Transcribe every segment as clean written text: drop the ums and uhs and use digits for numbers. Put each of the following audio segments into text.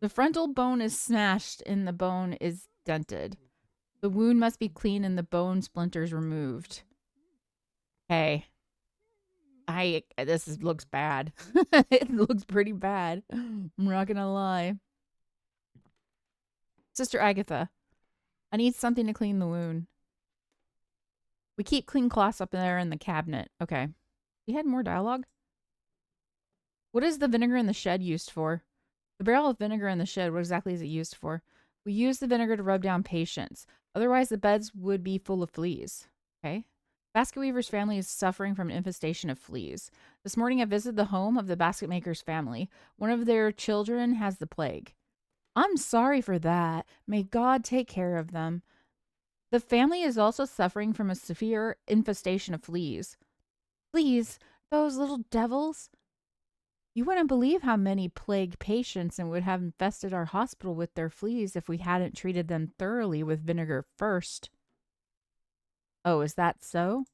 The frontal bone is smashed and the bone is dented. The wound must be clean and the bone splinters removed. Okay. Looks bad. It looks pretty bad. I'm not gonna lie. Sister Agatha, I need something to clean the wound. We keep clean cloths up there in the cabinet. Okay. We had more dialogue? What is the vinegar in the shed used for? The barrel of vinegar in the shed, what exactly is it used for? We use the vinegar to rub down patients. Otherwise, the beds would be full of fleas. Okay. Basket Weaver's family is suffering from an infestation of fleas. This morning, I visited the home of the basket maker's family. One of their children has the plague. I'm sorry for that. May God take care of them. The family is also suffering from a severe infestation of fleas. Fleas? Those little devils? You wouldn't believe how many plague patients and would have infested our hospital with their fleas if we hadn't treated them thoroughly with vinegar first. Oh, is that so?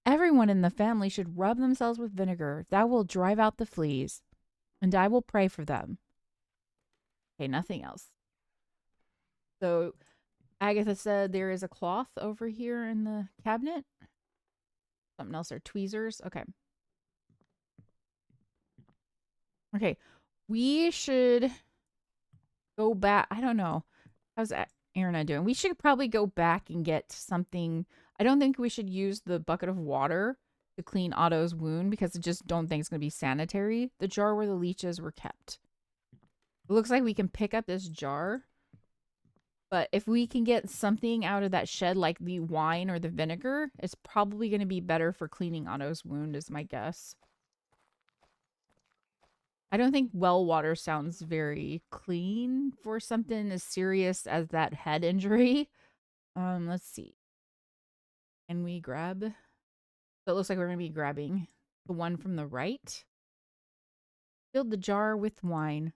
Everyone in the family should rub themselves with vinegar. That will drive out the fleas. And I will pray for them. Okay, nothing else. So, Agatha said there is a cloth over here in the cabinet. Something else are tweezers. Okay. Okay. We should go back. I don't know. How's Aaron doing? We should probably go back and get something. I don't think we should use the bucket of water to clean Otto's wound because I just don't think it's going to be sanitary. The jar where the leeches were kept. It looks like we can pick up this jar. But if we can get something out of that shed like the wine or the vinegar, it's probably going to be better for cleaning Otto's wound is my guess. I don't think well water sounds very clean for something as serious as that head injury. Let's see. Can we grab? So it looks like we're going to be grabbing the one from the right. Filled the jar with wine.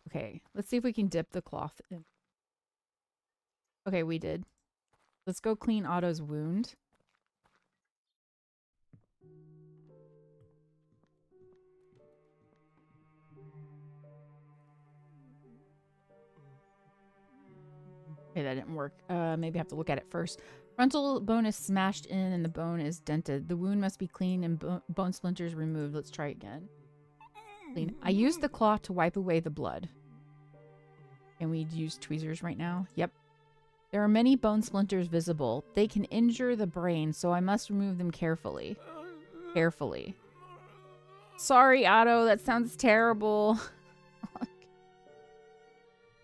Okay, let's see if we can dip the cloth in. Okay, we did. Let's go clean Otto's wound. Okay, that didn't work. Maybe I have to look at it first. Frontal bone is smashed in and the bone is dented. The wound must be clean and bone splinters removed. Let's try again. Clean. I used the cloth to wipe away the blood. Can we use tweezers right now? Yep. There are many bone splinters visible. They can injure the brain, so I must remove them carefully. Carefully. Sorry, Otto. That sounds terrible.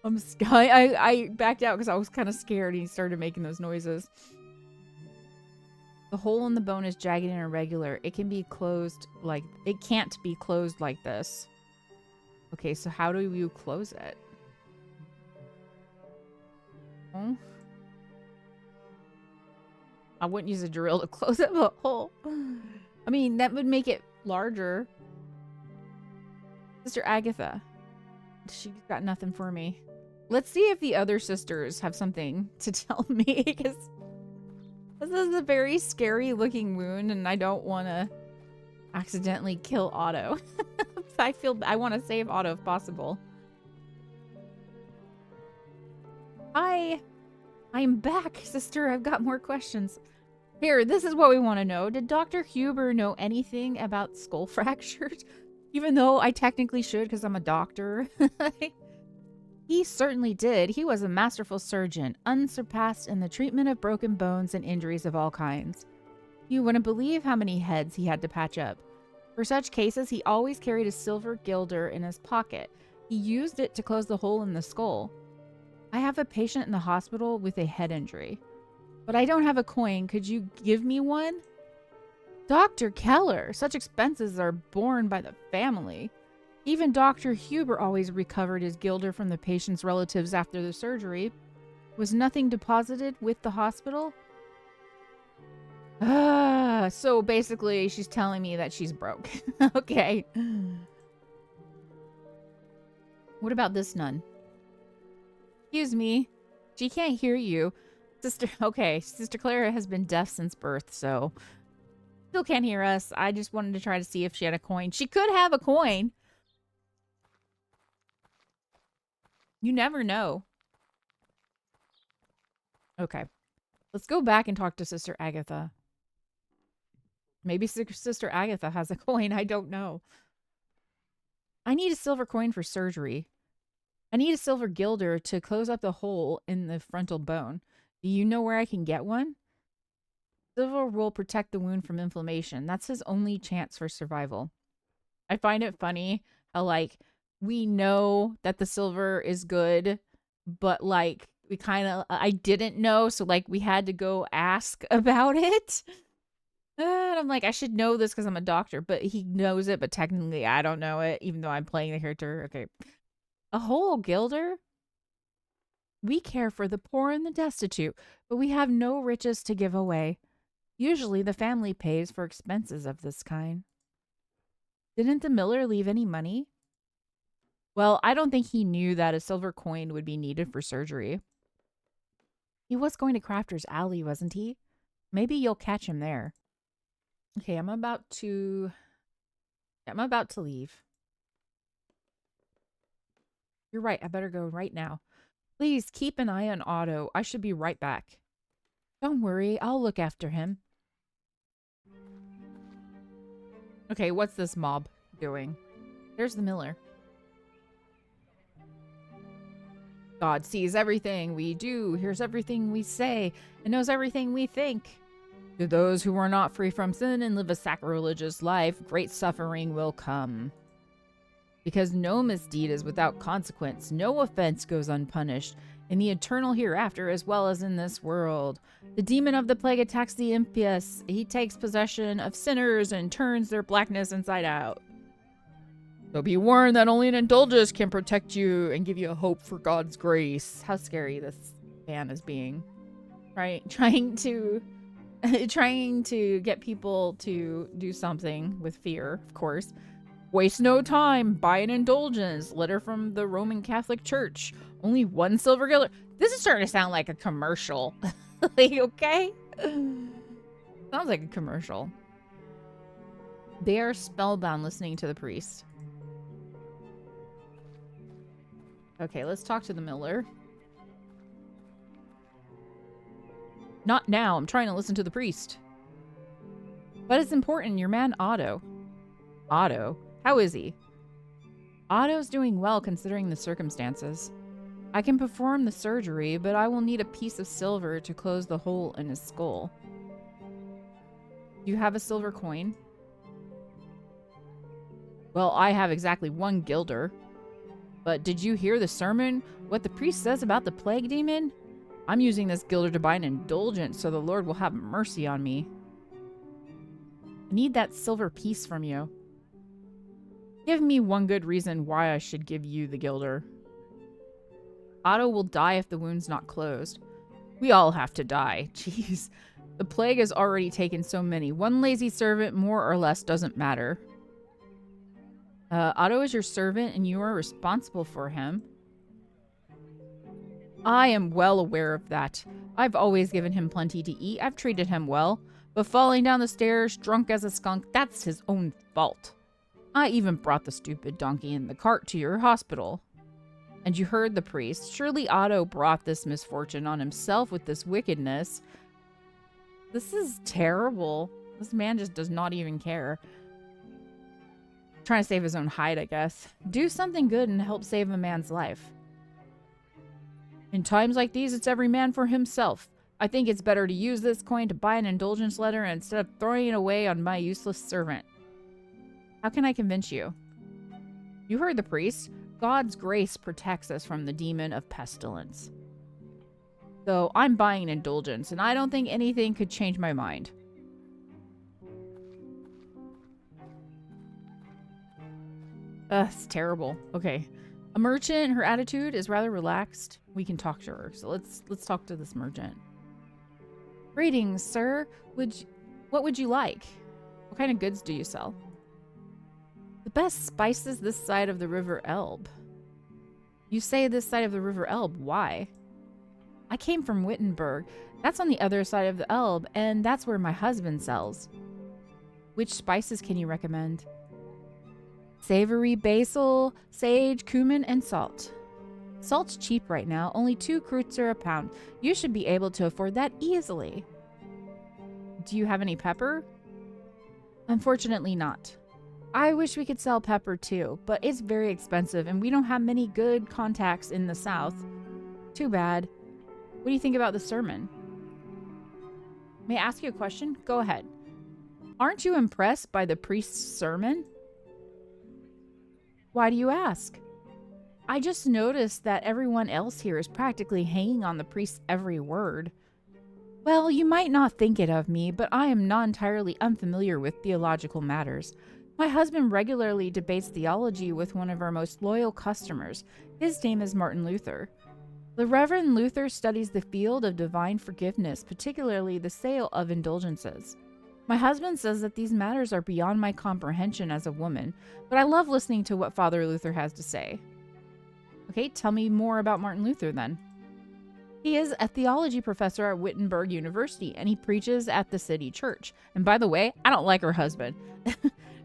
I backed out because I was kind of scared and he started making those noises. The hole in the bone is jagged and irregular. It can be closed like... It can't be closed like this. Okay, so how do you close it? Oh. I wouldn't use a drill to close it, but hole. I mean, that would make it larger. Sister Agatha. She's got nothing for me. Let's see if the other sisters have something to tell me, because this is a very scary looking wound and I don't want to accidentally kill Otto. I want to save Otto if possible. Hi. I'm back, sister. I've got more questions. Here, this is what we want to know. Did Dr. Huber know anything about skull fractures? Even though I technically should because I'm a doctor. He certainly did. He was a masterful surgeon, unsurpassed in the treatment of broken bones and injuries of all kinds. You wouldn't believe how many heads he had to patch up. For such cases, he always carried a silver guilder in his pocket. He used it to close the hole in the skull. I have a patient in the hospital with a head injury. But I don't have a coin. Could you give me one? Dr. Keller, such expenses are borne by the family. Even Dr. Huber always recovered his guilder from the patient's relatives after the surgery. Was nothing deposited with the hospital? So basically she's telling me that she's broke. Okay. What about this nun? Excuse me. She can't hear you. Sister Clara has been deaf since birth, so Still can't hear us. I just wanted to try to see if she had a coin. She could have a coin. You never know. Okay. Let's go back and talk to Sister Agatha. Maybe Sister Agatha has a coin. I don't know. I need a silver coin for surgery. I need a silver guilder to close up the hole in the frontal bone. Do you know where I can get one? Silver will protect the wound from inflammation. That's his only chance for survival. I find it funny how, like, we know that the silver is good, but, like, we kind of, I didn't know, so, like, we had to go ask about it. And I'm like, I should know this because I'm a doctor, but he knows it, but technically I don't know it, even though I'm playing the character. Okay. A whole guilder? We care for the poor and the destitute, but we have no riches to give away. Usually the family pays for expenses of this kind. Didn't the miller leave any money? Well, I don't think he knew that a silver coin would be needed for surgery. He was going to Crafter's Alley, wasn't he? Maybe you'll catch him there. Okay, I'm about to leave. You're right. I better go right now. Please keep an eye on Otto. I should be right back. Don't worry. I'll look after him. Okay, what's this mob doing? There's the miller. God sees everything we do, hears everything we say, and knows everything we think. To those who are not free from sin and live a sacrilegious life, great suffering will come. Because no misdeed is without consequence, no offense goes unpunished, in the eternal hereafter as well as in this world. The demon of the plague attacks the impious. He takes possession of sinners and turns their blackness inside out. So be warned that only an indulgence can protect you and give you a hope for God's grace. How scary this man is being. Trying to get people to do something with fear, of course. Waste no time. Buy an indulgence. Letter from the Roman Catholic Church. Only one silver guilder. This is starting to sound like a commercial. Like, okay? Sounds like a commercial. They are spellbound listening to the priest. Okay, let's talk to the miller. Not now. I'm trying to listen to the priest. But it's important. Your man Otto. Otto? How is he? Otto's doing well considering the circumstances. I can perform the surgery, but I will need a piece of silver to close the hole in his skull. Do you have a silver coin? Well, I have exactly one guilder. But did you hear the sermon? What the priest says about the plague demon? I'm using this guilder to buy an indulgence so the Lord will have mercy on me. I need that silver piece from you. Give me one good reason why I should give you the guilder. Otto will die if the wound's not closed. We all have to die. Jeez. The plague has already taken so many. One lazy servant, more or less, doesn't matter. Otto is your servant and you are responsible for him. I am well aware of that. I've always given him plenty to eat. I've treated him well. But falling down the stairs, drunk as a skunk, that's his own fault. I even brought the stupid donkey in the cart to your hospital. And you heard the priest. Surely Otto brought this misfortune on himself with this wickedness. This is terrible. This man just does not even care. Trying to save his own hide, I guess. Do something good and help save a man's life. In times like these, it's every man for himself. I think it's better to use this coin to buy an indulgence letter instead of throwing it away on my useless servant. How can I convince you? You heard the priest. God's grace protects us from the demon of pestilence. So I'm buying an indulgence, and I don't think anything could change my mind. It's terrible. Okay. A merchant, her attitude is rather relaxed. We can talk to her. So let's talk to this merchant. Greetings, sir. What would you like? What kind of goods do you sell? The best spices this side of the River Elbe. You say this side of the River Elbe. Why? I came from Wittenberg. That's on the other side of the Elbe, and that's where my husband sells. Which spices can you recommend? Savory basil, sage, cumin, and salt. Salt's cheap right now, only 2 kreutzer a pound. You should be able to afford that easily. Do you have any pepper? Unfortunately not. I wish we could sell pepper too, but it's very expensive and we don't have many good contacts in the South. Too bad. What do you think about the sermon? May I ask you a question? Go ahead. Aren't you impressed by the priest's sermon? Why do you ask? I just noticed that everyone else here is practically hanging on the priest's every word. Well, you might not think it of me, but I am not entirely unfamiliar with theological matters. My husband regularly debates theology with one of our most loyal customers. His name is Martin Luther. The Reverend Luther studies the field of divine forgiveness, particularly the sale of indulgences. My husband says that these matters are beyond my comprehension as a woman, but I love listening to what Father Luther has to say. Okay, tell me more about Martin Luther then. He is a theology professor at Wittenberg University, and he preaches at the city church. And by the way, I don't like her husband.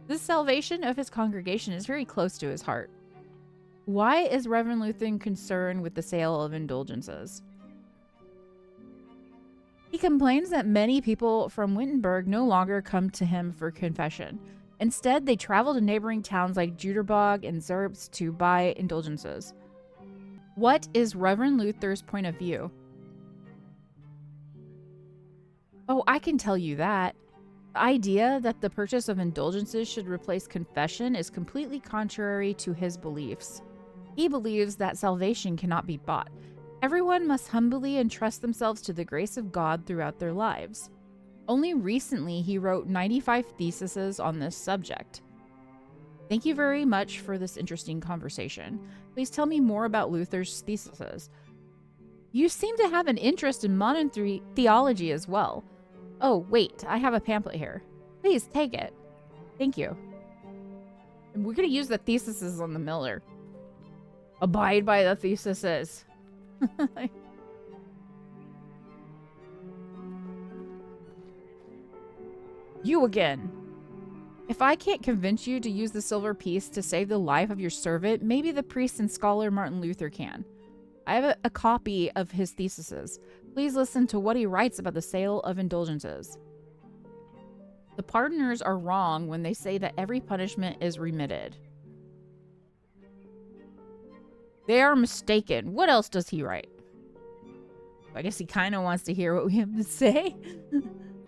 The salvation of his congregation is very close to his heart. Why is Reverend Luther concerned with the sale of indulgences? He complains that many people from Wittenberg no longer come to him for confession. Instead, they travel to neighboring towns like Jüterbog and Zerbst to buy indulgences. What is Reverend Luther's point of view? Oh, I can tell you that. The idea that the purchase of indulgences should replace confession is completely contrary to his beliefs. He believes that salvation cannot be bought. Everyone must humbly entrust themselves to the grace of God throughout their lives. Only recently, he wrote 95 theses on this subject. Thank you very much for this interesting conversation. Please tell me more about Luther's theses. You seem to have an interest in modern theology as well. Oh, wait, I have a pamphlet here. Please take it. Thank you. And we're going to use the theses on the Miller. Abide by the theses. You again. If I can't convince you to use the silver piece to save the life of your servant, maybe the priest and scholar Martin Luther can. I have a copy of his theses. Please listen to what he writes about the sale of indulgences. The pardoners are wrong when they say that every punishment is remitted. They are mistaken. What else does he write? I guess he kind of wants to hear what we have to say.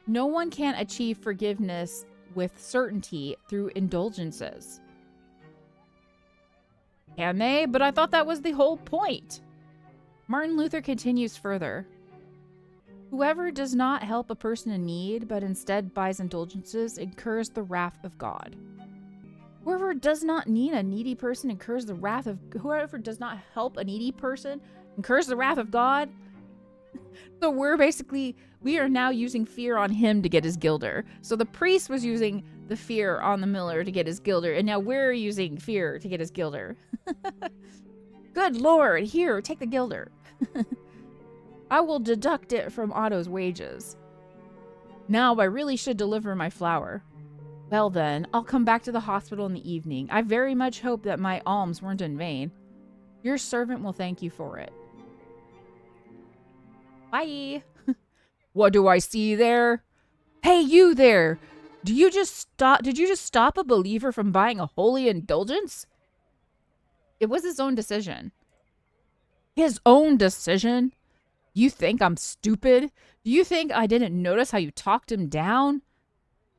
No one can achieve forgiveness with certainty through indulgences. Can they? But I thought that was the whole point. Martin Luther continues further. Whoever does not help a person in need, but instead buys indulgences, incurs the wrath of God. Whoever does not need a needy person incurs the wrath of... Whoever does not help a needy person incurs the wrath of God. So we are now using fear on him to get his gilder. So the priest was using the fear on the miller to get his gilder, and now we're using fear to get his gilder. Good Lord, here, take the gilder. I will deduct it from Otto's wages. Now I really should deliver my flour. Well then, I'll come back to the hospital in the evening. I very much hope that my alms weren't in vain. Your servant will thank you for it. Bye. What do I see there? Hey, you there! Did you just stop a believer from buying a holy indulgence? It was his own decision. His own decision? You think I'm stupid? Do you think I didn't notice how you talked him down?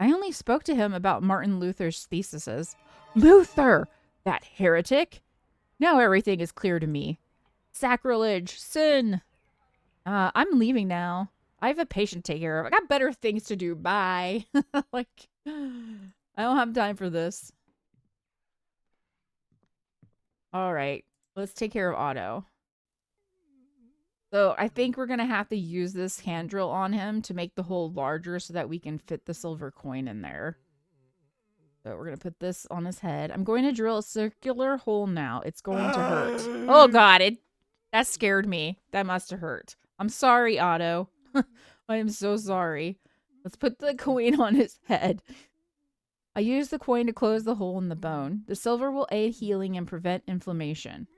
I only spoke to him about Martin Luther's theses. Luther! That heretic! Now everything is clear to me. Sacrilege! Sin! I'm leaving now. I have a patient to take care of. I got better things to do. Bye. I don't have time for this. All right. Let's take care of Otto. So I think we're going to have to use this hand drill on him to make the hole larger so that we can fit the silver coin in there. So we're going to put this on his head. I'm going to drill a circular hole now. It's going to hurt. Oh, God. That scared me. That must have hurt. I'm sorry, Otto. I am so sorry. Let's put the coin on his head. I use the coin to close the hole in the bone. The silver will aid healing and prevent inflammation.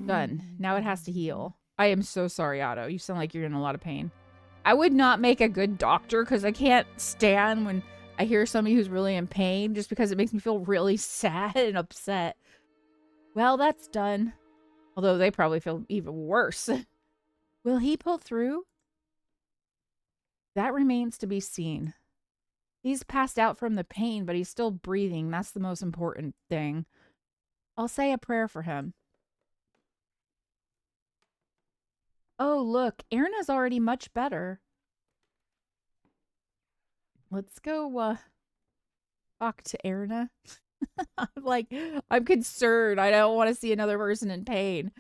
Done. Now it has to heal. I am so sorry, Otto. You sound like you're in a lot of pain. I would not make a good doctor because I can't stand when I hear somebody who's really in pain just because it makes me feel really sad and upset. Well, that's done. Although they probably feel even worse. Will he pull through? That remains to be seen. He's passed out from the pain, but he's still breathing. That's the most important thing. I'll say a prayer for him. Oh, look. Erna's already much better. Let's go talk to Erna. I'm concerned. I don't want to see another person in pain.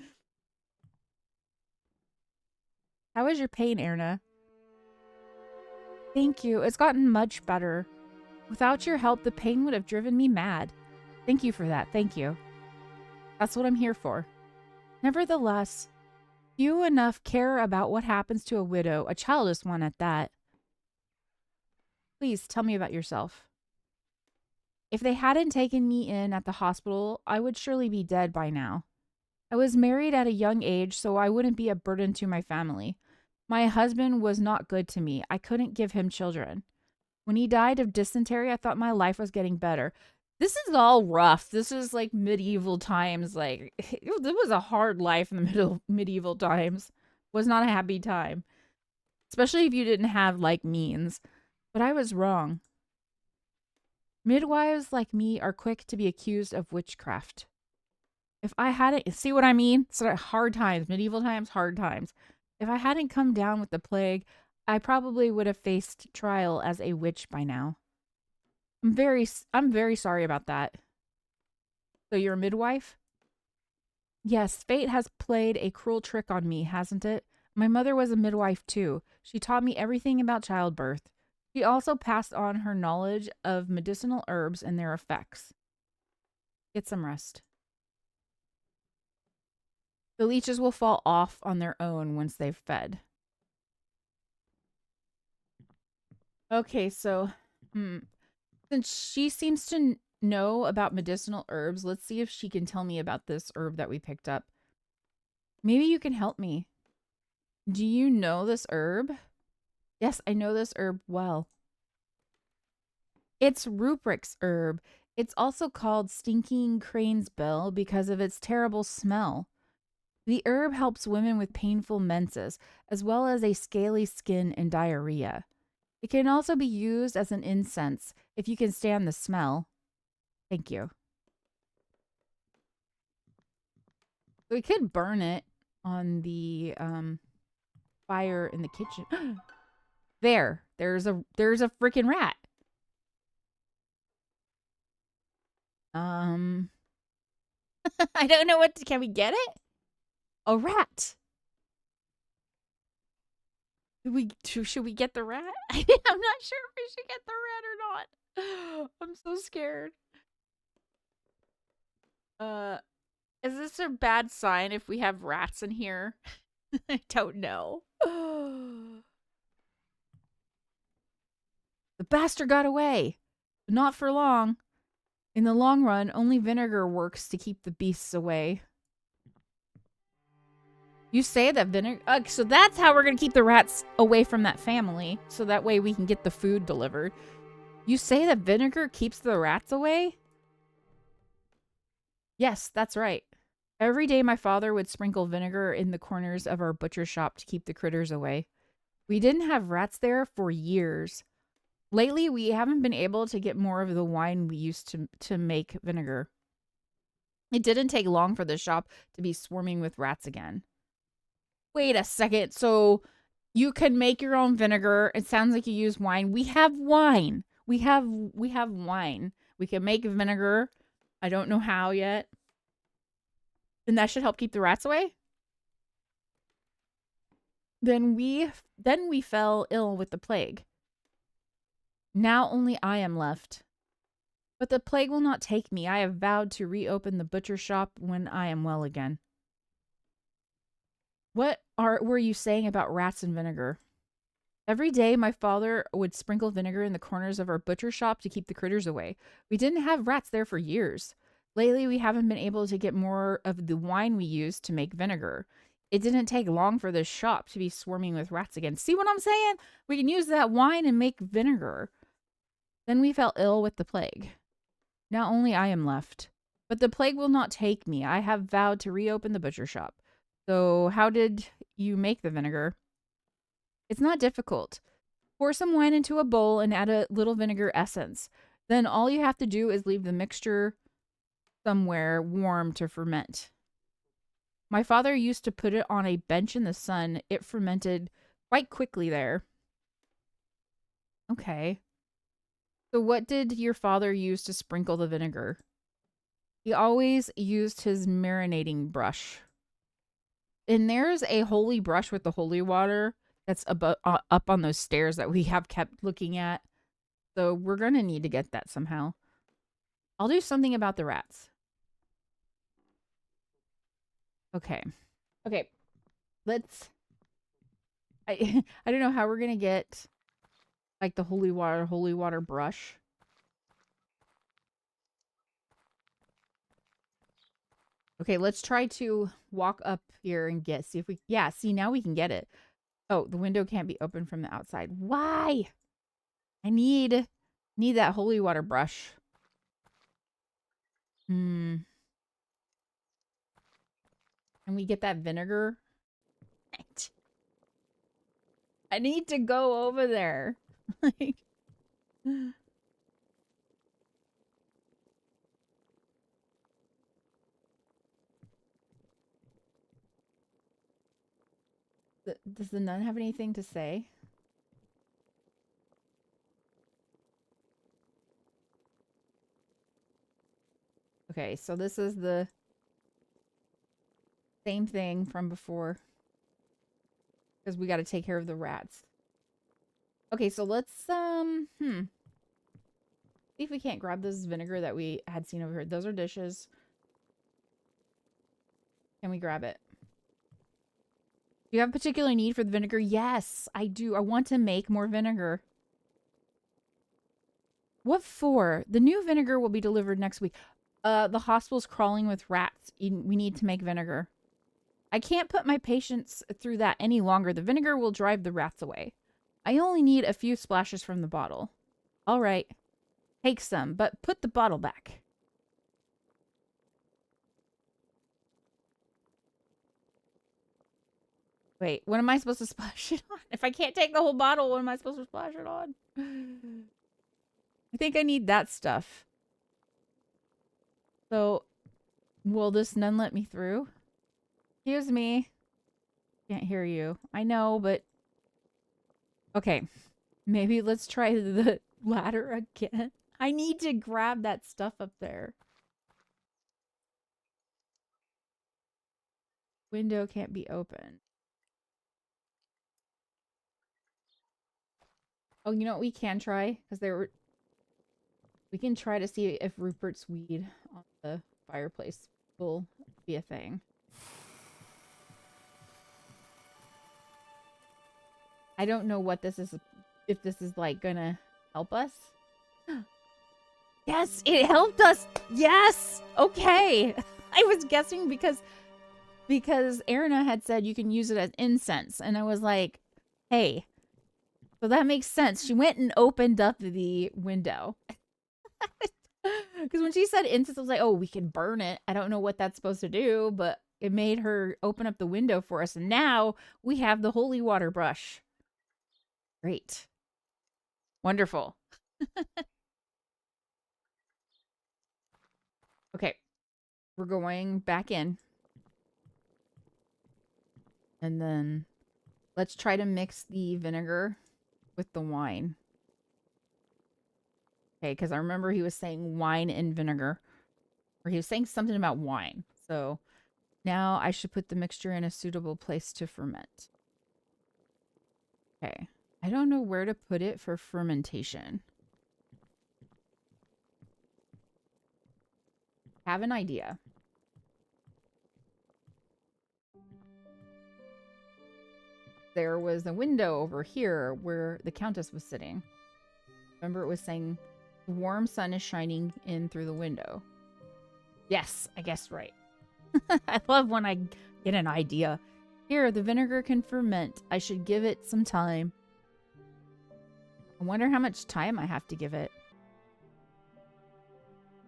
How is your pain, Erna? Thank you. It's gotten much better. Without your help, the pain would have driven me mad. Thank you for that. Thank you. That's what I'm here for. Nevertheless, few enough care about what happens to a widow, a childless one at that. Please tell me about yourself. If they hadn't taken me in at the hospital, I would surely be dead by now. I was married at a young age, so I wouldn't be a burden to my family. My husband was not good to me. I couldn't give him children. When he died of dysentery, I thought my life was getting better. This is all rough. This is like medieval times. Like, it was a hard life in the medieval times. It was not a happy time. Especially if you didn't have, like, means. But I was wrong. Midwives like me are quick to be accused of witchcraft. If I hadn't... See what I mean? So hard times. Medieval times, hard times. If I hadn't come down with the plague, I probably would have faced trial as a witch by now. I'm very sorry about that. So you're a midwife? Yes, fate has played a cruel trick on me, hasn't it? My mother was a midwife too. She taught me everything about childbirth. She also passed on her knowledge of medicinal herbs and their effects. Get some rest. The leeches will fall off on their own once they've fed. Okay, so... Since she seems to know about medicinal herbs, let's see if she can tell me about this herb that we picked up. Maybe you can help me. Do you know this herb? Yes, I know this herb well. It's Ruperic's herb. It's also called stinking crane's bill because of its terrible smell. The herb helps women with painful menses, as well as a scaly skin and diarrhea. It can also be used as an incense if you can stand the smell. Thank you. We could burn it on the fire in the kitchen. There's a freaking rat. I don't know can we get it? A rat. Should we get the rat? I'm not sure if we should get the rat or not. I'm so scared. Is this a bad sign if we have rats in here? I don't know. The bastard got away. But not for long. In the long run, only vinegar works to keep the beasts away. You say that vinegar... so that's how we're going to keep the rats away from that family. So that way we can get the food delivered. You say that vinegar keeps the rats away? Yes, that's right. Every day my father would sprinkle vinegar in the corners of our butcher shop to keep the critters away. We didn't have rats there for years. Lately, we haven't been able to get more of the wine we used to make vinegar. It didn't take long for the shop to be swarming with rats again. Wait a second. So you can make your own vinegar. It sounds like you use wine. We have wine. We have wine. We can make vinegar. I don't know how yet. And that should help keep the rats away? Then we fell ill with the plague. Now only I am left. But the plague will not take me. I have vowed to reopen the butcher shop when I am well again. What were you saying about rats and vinegar? Every day, my father would sprinkle vinegar in the corners of our butcher shop to keep the critters away. We didn't have rats there for years. Lately, we haven't been able to get more of the wine we used to make vinegar. It didn't take long for this shop to be swarming with rats again. See what I'm saying? We can use that wine and make vinegar. Then we fell ill with the plague. Now only I am left. But the plague will not take me. I have vowed to reopen the butcher shop. So how did you make the vinegar? It's not difficult. Pour some wine into a bowl and add a little vinegar essence. Then all you have to do is leave the mixture somewhere warm to ferment. My father used to put it on a bench in the sun. It fermented quite quickly there. Okay. So what did your father use to sprinkle the vinegar? He always used his marinating brush. And there's a holy brush with the holy water that's up on those stairs that we have kept looking at. So we're going to need to get that somehow. I'll do something about the rats. Okay. Okay. Let's... I don't know how we're going to get like the holy water brush. Okay, let's try to walk up here and see if we... Yeah, see, now we can get it. Oh, the window can't be opened from the outside. Why? I need that holy water brush. Can we get that vinegar? I need to go over there. Like... Does the nun have anything to say? Okay, so this is the same thing from before. Because we got to take care of the rats. Okay, so let's, see if we can't grab this vinegar that we had seen over here. Those are dishes. Can we grab it? Do you have a particular need for the vinegar? Yes, I do. I want to make more vinegar. What for? The new vinegar will be delivered next week. The hospital's crawling with rats. We need to make vinegar. I can't put my patients through that any longer. The vinegar will drive the rats away. I only need a few splashes from the bottle. All right. Take some, but put the bottle back. Wait, what am I supposed to splash it on? If I can't take the whole bottle, what am I supposed to splash it on? I think I need that stuff. So, will this nun let me through? Excuse me. Can't hear you. I know, but... Okay. Maybe let's try the ladder again. I need to grab that stuff up there. Window can't be opened. Oh, you know what we can try? Because we can try to see if Rupert's weed on the fireplace will be a thing. I don't know what this is, if this is like gonna help us. Yes, it helped us. Yes. Okay. I was guessing because Erina had said you can use it as incense. And I was like, hey, so that makes sense. She went and opened up the window. Because when she said incense, I was like, oh, we can burn it. I don't know what that's supposed to do, but it made her open up the window for us. And now we have the holy water brush. Great. Wonderful. Okay. We're going back in. And then let's try to mix the vinegar with the wine. Okay, because I remember he was saying wine and vinegar. Or he was saying something about wine. So now I should put the mixture in a suitable place to ferment. Okay. I don't know where to put it for fermentation. Have an idea. there was a window over here where the Countess was sitting. Remember it was saying the warm sun is shining in through the window. Yes, I guessed right. I love when I get an idea. Here, the vinegar can ferment. I should give it some time. I wonder how much time I have to give it.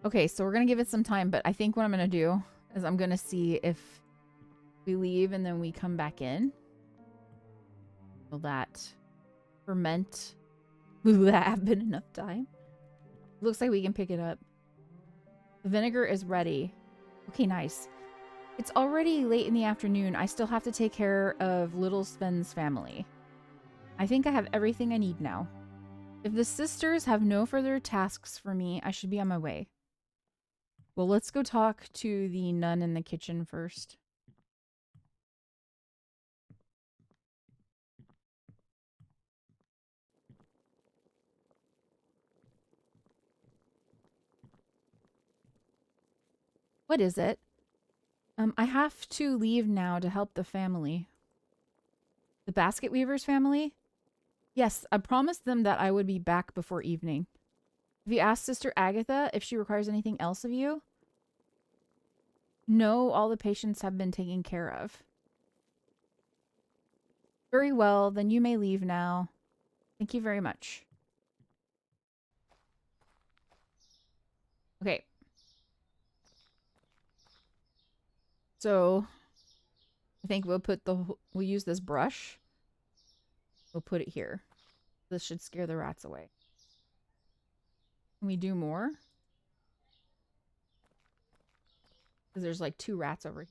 Okay, so we're going to give it some time, but I think what I'm going to do is I'm going to see if we leave and then we come back in. Will that ferment? Will that have been enough time? Looks like we can pick it up. The vinegar is ready. Okay, nice. It's already late in the afternoon. I still have to take care of little Sven's family. I think I have everything I need now. If the sisters have no further tasks for me, I should be on my way. Well, let's go talk to the nun in the kitchen first. What is it? I have to leave now to help the family. The basket weaver's family? Yes, I promised them that I would be back before evening. Have you asked Sister Agatha if she requires anything else of you? No, all the patients have been taken care of. Very well, then you may leave now. Thank you very much. Okay. So, I think we'll use this brush. We'll put it here. This should scare the rats away. Can we do more? Because there's like 2 rats over here.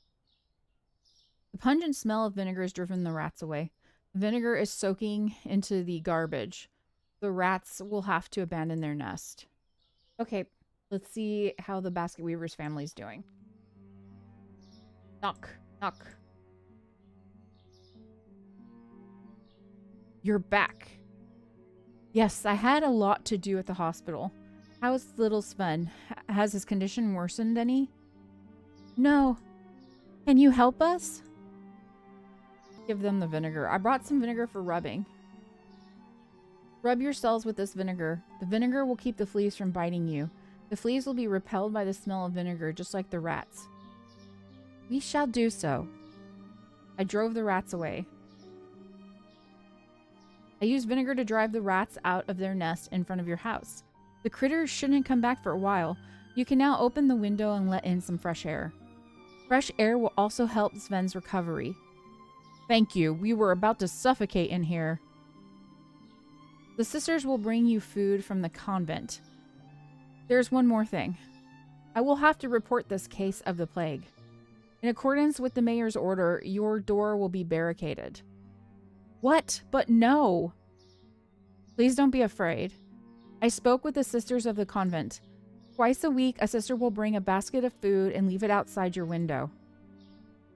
The pungent smell of vinegar has driven the rats away. The vinegar is soaking into the garbage. The rats will have to abandon their nest. Okay, let's see how the basket weaver's family is doing. Knock, knock. You're back. Yes, I had a lot to do at the hospital. How's little Sven? Has his condition worsened any? No. Can you help us? Give them the vinegar. I brought some vinegar for rubbing. Rub your cells with this vinegar. The vinegar will keep the fleas from biting you. The fleas will be repelled by the smell of vinegar, just like the rats. We shall do so. I drove the rats away. I used vinegar to drive the rats out of their nest in front of your house. The critters shouldn't come back for a while. You can now open the window and let in some fresh air. Fresh air will also help Sven's recovery. Thank you. We were about to suffocate in here. The sisters will bring you food from the convent. There's one more thing. I will have to report this case of the plague. In accordance with the mayor's order, your door will be barricaded. What? But no. Please don't be afraid. I spoke with the sisters of the convent. Twice a week, a sister will bring a basket of food and leave it outside your window.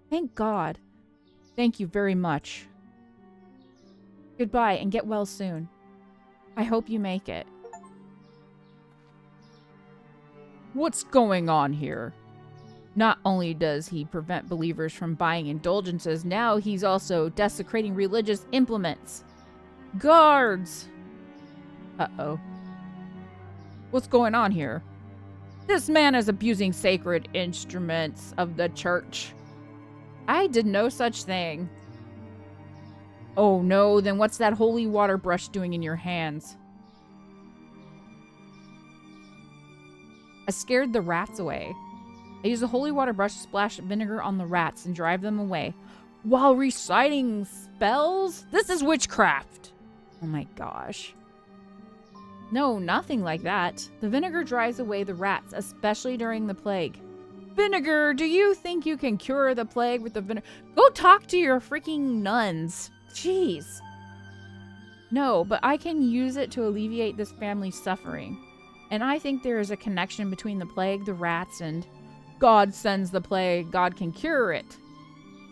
Thank God. Thank you very much. Goodbye and get well soon. I hope you make it. What's going on here? Not only does he prevent believers from buying indulgences, now he's also desecrating religious implements. Guards! Uh-oh. What's going on here? This man is abusing sacred instruments of the church. I did no such thing. Oh no, then what's that holy water brush doing in your hands? I scared the rats away. I use a holy water brush to splash vinegar on the rats and drive them away. While reciting spells? This is witchcraft! Oh my gosh. No, nothing like that. The vinegar drives away the rats, especially during the plague. Vinegar! Do you think you can cure the plague with the vinegar? Go talk to your freaking nuns. Jeez. No, but I can use it to alleviate this family's suffering. And I think there is a connection between the plague, the rats, and God sends the plague, God can cure it.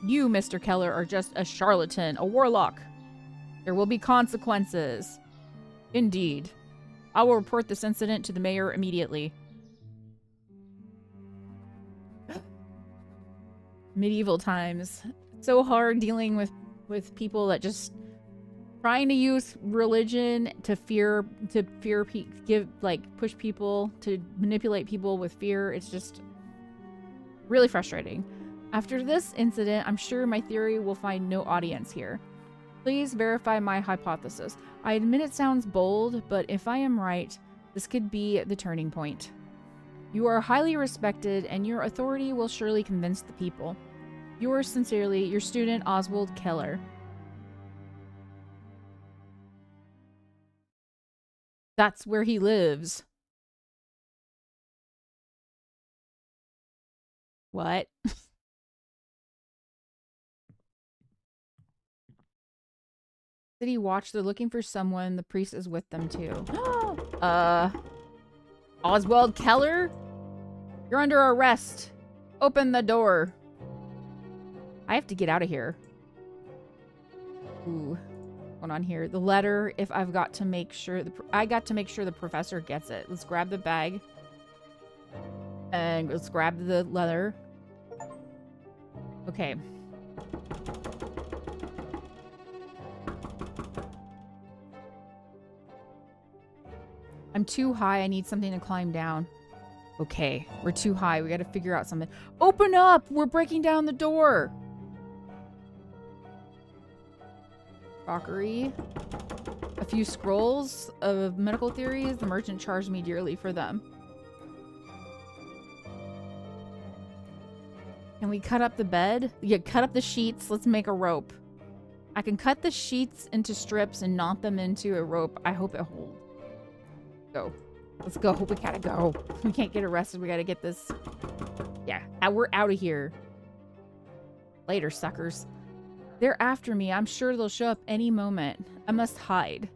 You, Mr. Keller, are just a charlatan, a warlock. There will be consequences. Indeed. I will report this incident to the mayor immediately. Medieval times. So hard dealing with with people that just trying to use religion to push people, to manipulate people with fear. It's just really frustrating. After this incident, I'm sure my theory will find no audience here. Please verify my hypothesis. I admit it sounds bold, but if I am right, this could be the turning point. You are highly respected, and your authority will surely convince the people. Yours sincerely, your student Oswald Keller. That's where he lives. What? City watch, they're looking for someone. The priest is with them too. Oswald Keller? You're under arrest. Open the door. I have to get out of here. Ooh. Going on here. The letter, if I've got to make sure I got to make sure the professor gets it. Let's grab the bag. And let's grab the letter. Okay. I'm too high. I need something to climb down. Okay, we're too high. We got to figure out something. Open up! We're breaking down the door. Crockery. A few scrolls of medical theories. The merchant charged me dearly for them. Can we cut up the bed? Yeah, cut up the sheets. Let's make a rope. I can cut the sheets into strips and knot them into a rope. I hope it holds. Go. Let's go. We gotta go. We can't get arrested. We gotta get this. Yeah, we're out of here. Later, suckers. They're after me. I'm sure they'll show up any moment. I must hide.